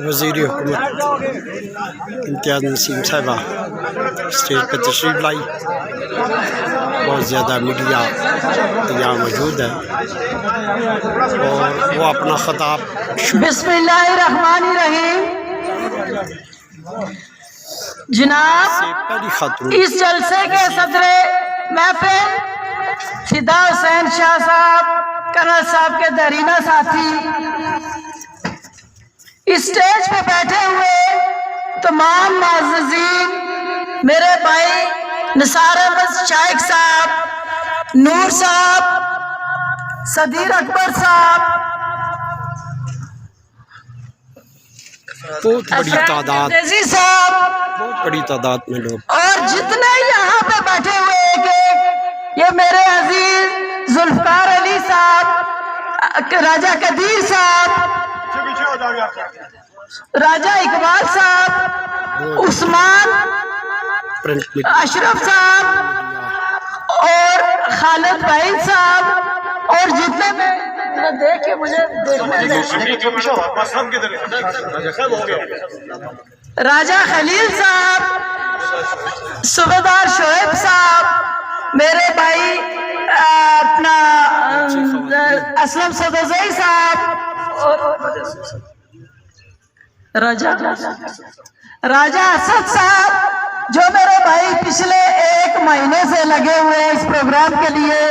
वज़ीर हुकूमत इम्तियाज़ नसीम साहिबा स्टेज पर तशरीफ़ लाई। बहुत ज़्यादा मीडिया यहाँ मौजूद है और वो अपना ख़िताब बिस्मिल्लाहिर्रहमानिर्रहीम। जनाब, इस जलसे के सदरे महफिल फिदा हुसैन शाह साहब, कर्नल साहब के दरीना साथी, इस स्टेज पे बैठे हुए तमाम मुअज़्ज़िज़ीन, मेरे भाई निसार अहमद शाइख साहब, नूर साहब, सदीर अकबर साहब, बहुत बड़ी तादाद साहब, बहुत बड़ी तादाद में लोग और जितने यहाँ पे बैठे हुए ये मेरे अजीज जुल्फकार अली साहब, राजा कदीर साहब, राजा इकबाल साहब, उस्मान अशरफ साहब और खालिद भाई साहब, और जितने में देख के मुझे राजा खलील साहब, सूबेदार शोएब साहब, मेरे भाई अपना असलम सदोज़ई साहब और राजा असद साहब, जो मेरे भाई पिछले 1 महीने से लगे हुए हैं इस प्रोग्राम के लिए,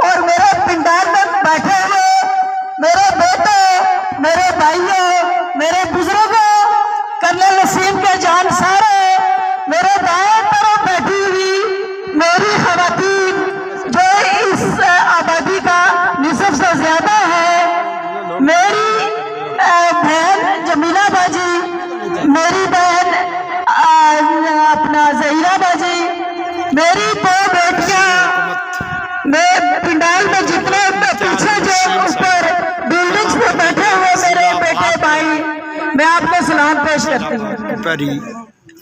और मेरे पिंडाल में बैठे हुए मेरे बेटे, मेरे भाइयों, मेरे बुजुर्गों, कर्नल नसीम के जान सारे, मेरे दाएं तरफ बैठी हुई मेरी खवातीन जो इस आबादी का निसब से ज्यादा है, मेरी बहन जमीला बाजी, मेरी बहन अपना जहीरा बाजी, मेरी 2 बेटियां, मैं पिंडाल में जितने पीछे जो ऊपर बिल्डिंग्स पे बैठे हुए मेरे बेटे भाई, मैं आपको सलाम पेश करती हूँ।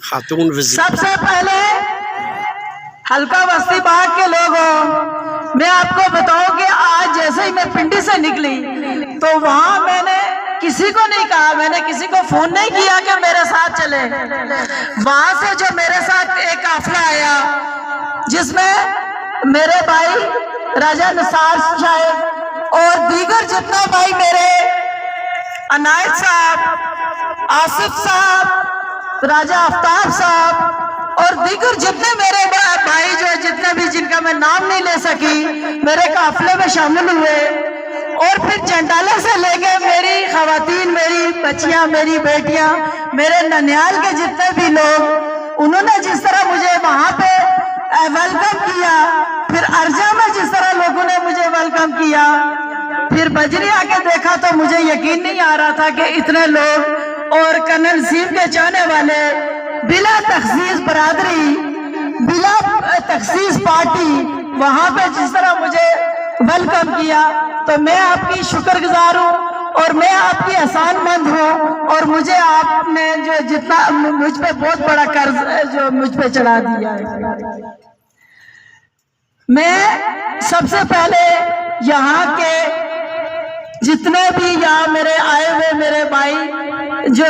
खातून सबसे पहले हल्का बस्ती बाग के लोगों, मैं आपको बताऊं कि आज जैसे ही मैं पिंडी से निकली तो वहां मैंने किसी को नहीं कहा, मैंने किसी को फोन नहीं किया कि मेरे साथ चले। वहां से जो मेरे साथ एक काफिला आया जिसमें मेरे भाई राजा निसार साहब और दीगर जितने भाई मेरे अनायत साहब, आसिफ साहब, राजा आफ्ताब साहब और दीगर जितने मेरे भाई जो जितने भी जिनका मैं नाम नहीं ले सकी मेरे काफिले में शामिल हुए, और फिर चंडाले से लेके मेरी खवातीन, मेरी बच्चियां, मेरी बेटियां, मेरे ननियाल के जितने भी लोग, उन्होंने जिस तरह मुझे वहां पे वेलकम किया, फिर अर्जा में जिस तरह लोगों ने मुझे वेलकम किया, फिर बजरी आके देखा तो मुझे यकीन नहीं आ रहा था कि इतने लोग और कर्नल नसीम के चाहने वाले बिला तखसीस बरादरी, बिला तखसीस पार्टी वहां पे जिस तरह मुझे वेलकम किया, तो मैं आपकी शुक्रगुजार हूँ और मैं आपकी एहसानमंद हूँ, और मुझे आपने जो जितना मुझ पे बहुत बड़ा कर्ज जो मुझ पे चढ़ा दिया है। मैं सबसे पहले यहाँ के जितने भी यहाँ मेरे आए हुए मेरे भाई जो